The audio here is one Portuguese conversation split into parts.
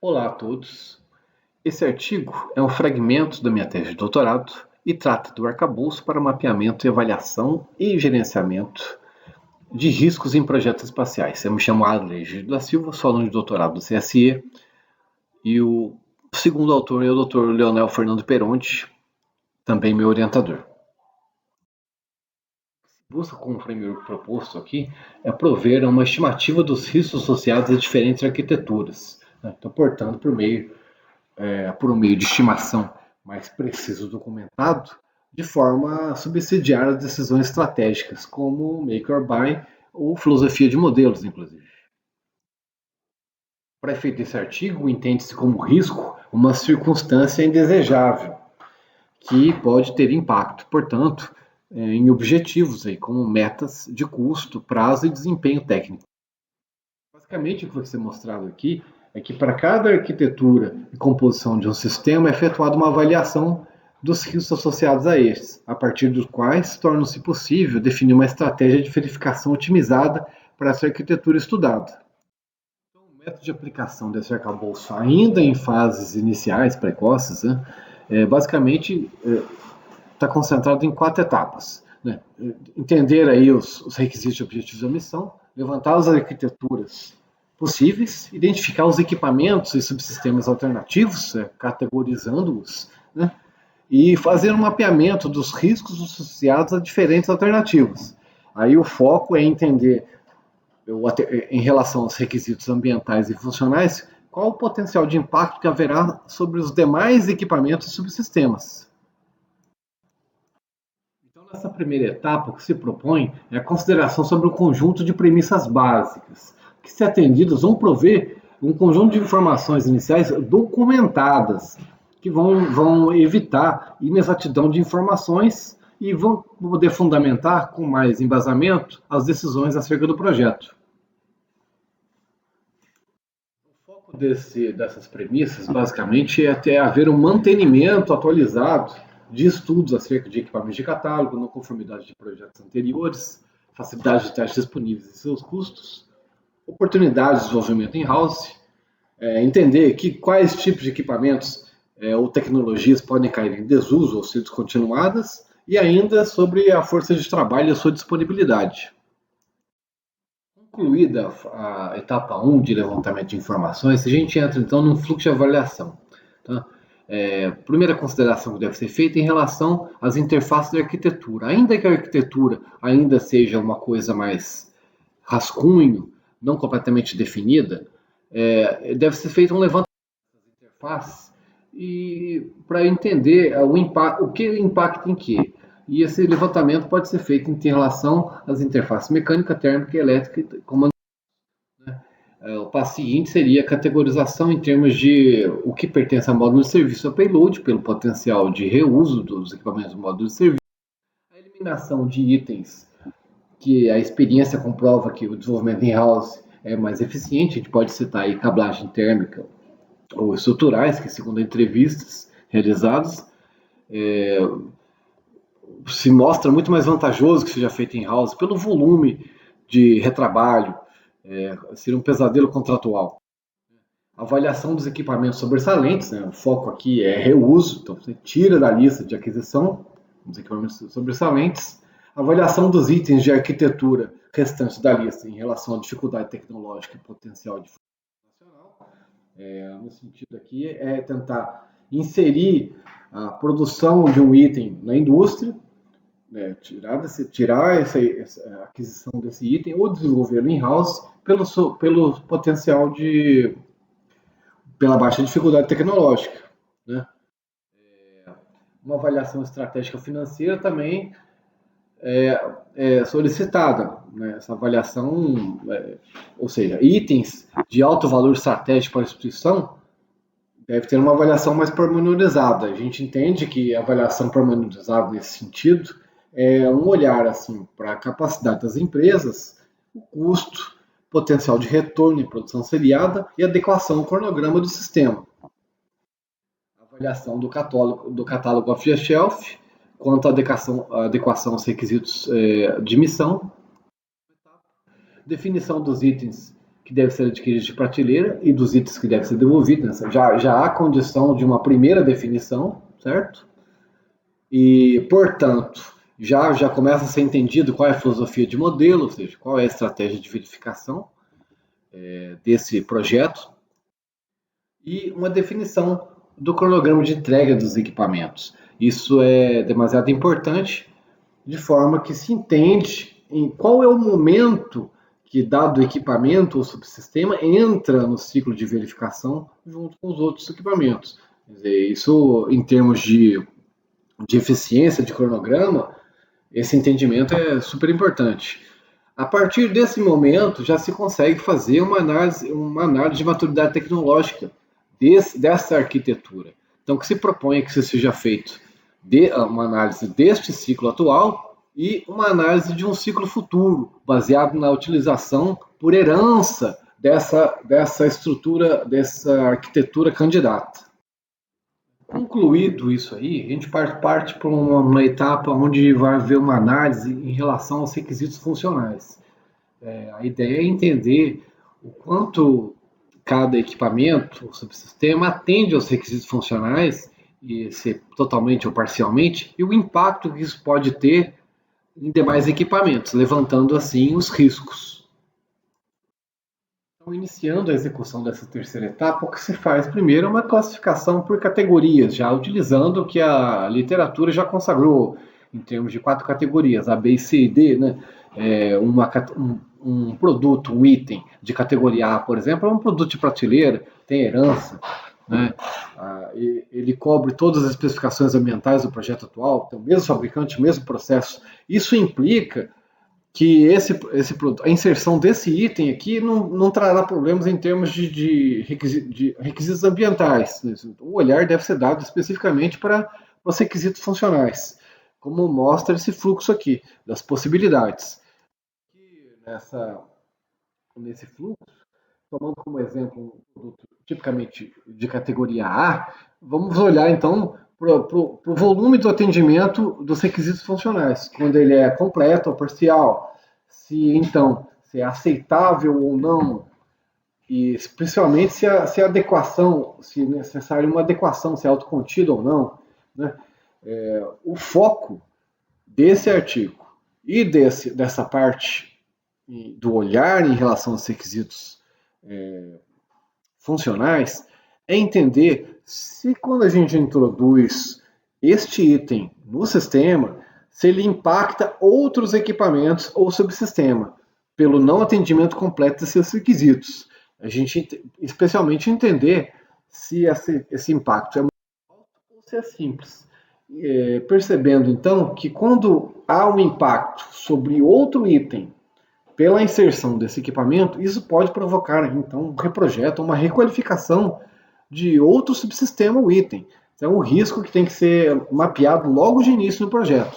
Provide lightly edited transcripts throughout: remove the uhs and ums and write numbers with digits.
Olá a todos. Esse artigo é um fragmento da minha tese de doutorado e trata do arcabouço para mapeamento, avaliação e gerenciamento de riscos em projetos espaciais. Eu me chamo Adler da Silva, sou aluno de doutorado do CSE e o segundo autor é o Dr. Leonel Fernando Peronte, também meu orientador. Busca com o framework proposto aqui é prover uma estimativa dos riscos associados a diferentes arquiteturas. Então, portanto, por um meio de estimação mais preciso documentado, de forma a subsidiar as decisões estratégicas, como make or buy ou filosofia de modelos, inclusive. Para efeito desse artigo, entende-se como risco uma circunstância indesejável, que pode ter impacto, portanto, em objetivos, como metas de custo, prazo e desempenho técnico. Basicamente, o que vai ser mostrado aqui é que para cada arquitetura e composição de um sistema é efetuada uma avaliação dos riscos associados a estes, a partir dos quais torna-se possível definir uma estratégia de verificação otimizada para essa arquitetura estudada. Então, o método de aplicação desse arcabouço, ainda em fases iniciais, precoces, basicamente está concentrado em 4 etapas. Entender aí os requisitos e objetivos da missão, levantar as arquiteturas possíveis, identificar os equipamentos e subsistemas alternativos, categorizando-os, e fazer um mapeamento dos riscos associados a diferentes alternativas. Aí o foco é entender, em relação aos requisitos ambientais e funcionais, qual o potencial de impacto que haverá sobre os demais equipamentos e subsistemas. Então, nessa primeira etapa, o que se propõe é a consideração sobre o conjunto de premissas básicas, que, se atendidas, vão prover um conjunto de informações iniciais documentadas, que vão evitar inexatidão de informações e vão poder fundamentar com mais embasamento as decisões acerca do projeto. O foco dessas premissas, basicamente, é ter haver um mantenimento atualizado de estudos acerca de equipamentos de catálogo, não conformidade de projetos anteriores, facilidade de testes disponíveis e seus custos, oportunidades de desenvolvimento in-house, entender quais tipos de equipamentos ou tecnologias podem cair em desuso ou ser descontinuadas, e ainda sobre a força de trabalho e a sua disponibilidade. Concluída a etapa 1 de levantamento de informações, a gente entra então num fluxo de avaliação. Tá? Primeira consideração que deve ser feita em relação às interfaces da arquitetura. Ainda que a arquitetura ainda seja uma coisa mais rascunho, não completamente definida, deve ser feito um levantamento das interfaces para entender o que impacta em que. E esse levantamento pode ser feito em relação às interfaces mecânica, térmica, elétrica e comando. O passo seguinte seria a categorização em termos de o que pertence a módulo de serviço a payload, pelo potencial de reuso dos equipamentos do módulo de serviço, a eliminação de itens que a experiência comprova que o desenvolvimento in-house é mais eficiente. A gente pode citar aí cablagem térmica ou estruturais, que segundo entrevistas realizadas, se mostra muito mais vantajoso que seja feito in-house pelo volume de retrabalho, seria um pesadelo contratual. Avaliação dos equipamentos sobressalentes, o foco aqui é reuso, então você tira da lista de aquisição os equipamentos sobressalentes. Avaliação dos itens de arquitetura restantes da lista em relação à dificuldade tecnológica e potencial de nacional. No sentido aqui é tentar inserir a produção de um item na indústria, tirar essa aquisição desse item ou desenvolvê-lo in-house pelo potencial pela baixa dificuldade tecnológica. Uma avaliação estratégica financeira também é solicitada. Essa avaliação, ou seja, itens de alto valor estratégico para a instituição deve ter uma avaliação mais pormenorizada. A gente entende que a avaliação pormenorizada nesse sentido é um olhar assim para a capacidade das empresas, o custo, potencial de retorno em produção seriada e adequação ao cronograma do sistema. Avaliação do catálogo off-the-shelf quanto à adequação aos requisitos de missão. Definição dos itens que devem ser adquiridos de prateleira e dos itens que devem ser devolvidos. Né? Já há condição de uma primeira definição, certo? E, portanto, já começa a ser entendido qual é a filosofia de modelo, ou seja, qual é a estratégia de verificação desse projeto, e uma definição do cronograma de entrega dos equipamentos. Isso é demasiado importante, de forma que se entende em qual é o momento que dado equipamento ou subsistema entra no ciclo de verificação junto com os outros equipamentos. Quer dizer, isso, em termos de eficiência de cronograma, esse entendimento é super importante. A partir desse momento, já se consegue fazer uma análise de maturidade tecnológica dessa arquitetura. Então, que se propõe que seja feito uma análise deste ciclo atual e uma análise de um ciclo futuro, baseado na utilização por herança dessa estrutura, dessa arquitetura candidata. Concluído isso aí, a gente parte para uma etapa onde vai haver uma análise em relação aos requisitos funcionais. A ideia é entender o quanto cada equipamento ou subsistema atende aos requisitos funcionais, e ser totalmente ou parcialmente, e o impacto que isso pode ter em demais equipamentos, levantando assim os riscos. Então, iniciando a execução dessa terceira etapa, o que se faz primeiro é uma classificação por categorias, já utilizando o que a literatura já consagrou em termos de 4 categorias, A, B, C e D, né? Um produto, um item de categoria A, por exemplo, é um produto de prateleira, tem herança, né? Ele cobre todas as especificações ambientais do projeto atual, tem o mesmo fabricante, o mesmo processo. Isso implica que a inserção desse item aqui não trará problemas em termos de requisitos ambientais. O olhar deve ser dado especificamente para os requisitos funcionais, como mostra esse fluxo aqui, das possibilidades. Nesse fluxo, tomando como exemplo um produto tipicamente de categoria A, vamos olhar então para o volume do atendimento dos requisitos funcionais, quando ele é completo ou parcial, se é aceitável ou não, e principalmente se a adequação, se necessário uma adequação, se é autocontido ou não, né? O foco desse artigo e dessa parte do olhar em relação aos requisitos funcionais é entender se quando a gente introduz este item no sistema, se ele impacta outros equipamentos ou subsistema, pelo não atendimento completo desses requisitos. A gente especialmente entender se esse impacto é muito alto ou se é simples. Percebendo então que quando há um impacto sobre outro item pela inserção desse equipamento, isso pode provocar então um reprojeto, uma requalificação de outro subsistema ou item. Então, é um risco que tem que ser mapeado logo de início no projeto.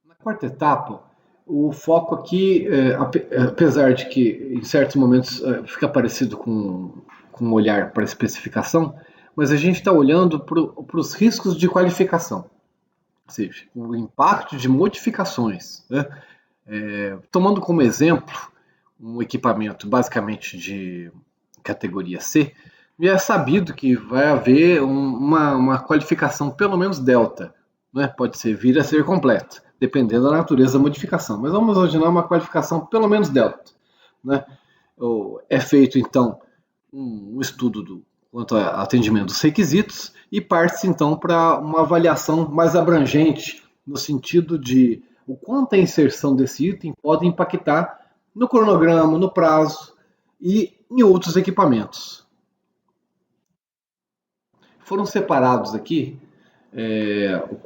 Na quarta etapa, o foco aqui, apesar de que em certos momentos fica parecido com um olhar para a especificação, mas a gente está olhando para os riscos de qualificação, ou seja, o impacto de modificações. Né? Tomando como exemplo um equipamento basicamente de categoria C, e é sabido que vai haver uma qualificação pelo menos delta, né? Pode vir a ser completa, dependendo da natureza da modificação, mas vamos imaginar uma qualificação pelo menos delta, né? É feito então um estudo quanto ao atendimento dos requisitos e parte-se então para uma avaliação mais abrangente no sentido de o quanto a inserção desse item pode impactar no cronograma, no prazo e em outros equipamentos. Foram separados aqui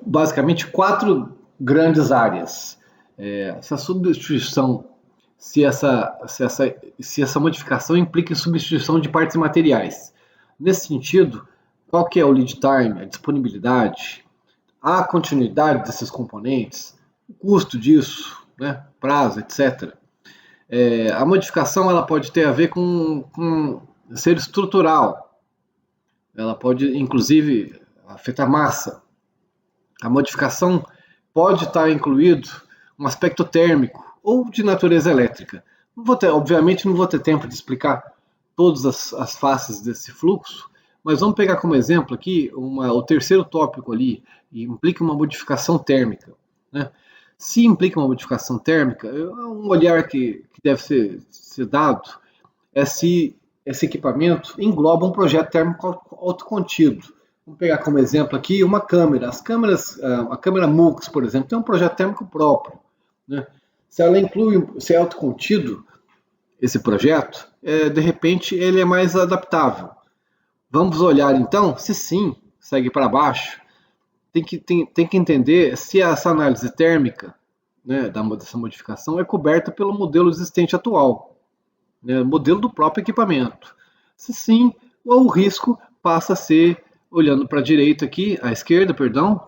basicamente 4 grandes áreas. Essa substituição, se essa modificação implica em substituição de partes materiais. Nesse sentido, qual que é o lead time, a disponibilidade, a continuidade desses componentes, o custo disso, né, prazo, etc. A modificação ela pode ter a ver com ser estrutural. Ela pode, inclusive, afetar massa. A modificação pode estar incluído um aspecto térmico, ou de natureza elétrica. Obviamente não vou ter tempo de explicar todas as faces desse fluxo, mas vamos pegar como exemplo aqui o terceiro tópico ali, e implica uma modificação térmica, né? Se implica uma modificação térmica, um olhar que deve ser dado é se esse equipamento engloba um projeto térmico autocontido. Vamos pegar como exemplo aqui uma câmera. A câmera MUX, por exemplo, tem um projeto térmico próprio, né? Se ela inclui, se é autocontido esse projeto, de repente ele é mais adaptável. Vamos olhar então, se sim, segue para baixo, tem que entender se essa análise térmica, né, dessa modificação é coberta pelo modelo existente atual, né, modelo do próprio equipamento. Se sim, o risco passa a ser, olhando para a direita aqui, à esquerda, perdão,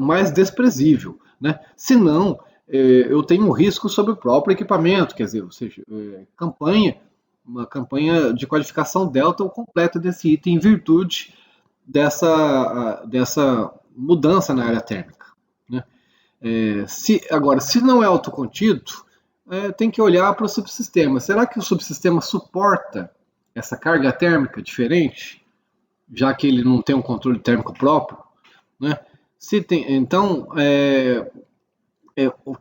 mais desprezível, né? Se não, eu tenho um risco sobre o próprio equipamento, quer dizer, ou seja, uma campanha de qualificação delta ou completa desse item em virtude dessa mudança na área térmica, né? Agora, se não é autocontido, tem que olhar para o subsistema. Será que o subsistema suporta essa carga térmica diferente, já que ele não tem um controle térmico próprio, né? Então,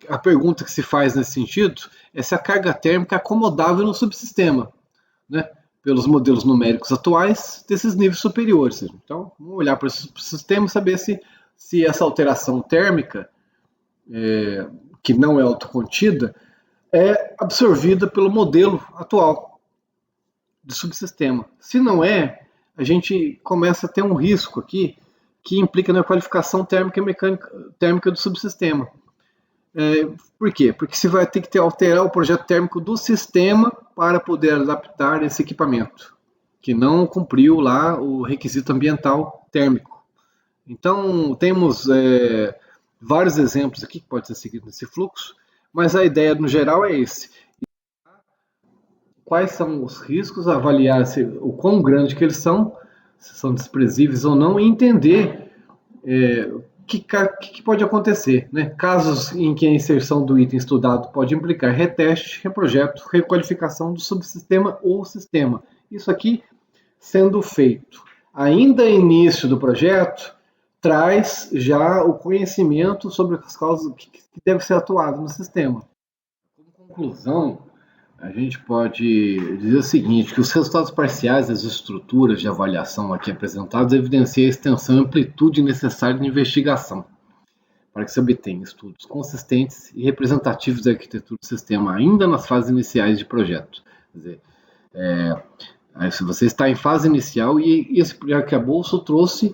a pergunta que se faz nesse sentido é se a carga térmica é acomodável no subsistema, né? Pelos modelos numéricos atuais desses níveis superiores. Então, vamos olhar para o subsistema e saber se essa alteração térmica, que não é autocontida, é absorvida pelo modelo atual do subsistema. Se não é, a gente começa a ter um risco aqui que implica na qualificação térmica e térmica do subsistema. Por quê? Porque você vai ter que alterar o projeto térmico do sistema para poder adaptar esse equipamento, que não cumpriu lá o requisito ambiental térmico. Então, temos vários exemplos aqui que pode ser seguido nesse fluxo, mas a ideia no geral é esse. Quais são os riscos, avaliar o quão grande que eles são, se são desprezíveis ou não, e entender o que pode acontecer, né? Casos em que a inserção do item estudado pode implicar reteste, reprojeto, requalificação do subsistema ou sistema. Isso aqui sendo feito ainda início do projeto, traz já o conhecimento sobre as causas que deve ser atuado no sistema. Como conclusão, a gente pode dizer o seguinte, que os resultados parciais das estruturas de avaliação aqui apresentados evidenciam a extensão e amplitude necessária de investigação para que se obtenha estudos consistentes e representativos da arquitetura do sistema ainda nas fases iniciais de projeto. Quer dizer, se você está em fase inicial e esse arcabouço trouxe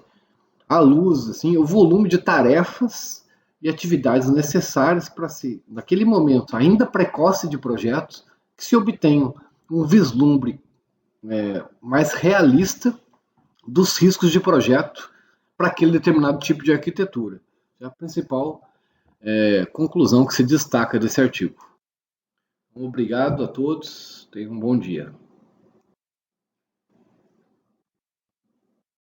à luz assim, o volume de tarefas e atividades necessárias para naquele momento ainda precoce de projetos, que se obtenha um vislumbre mais realista dos riscos de projeto para aquele determinado tipo de arquitetura. É a principal conclusão que se destaca desse artigo. Obrigado a todos, tenham um bom dia.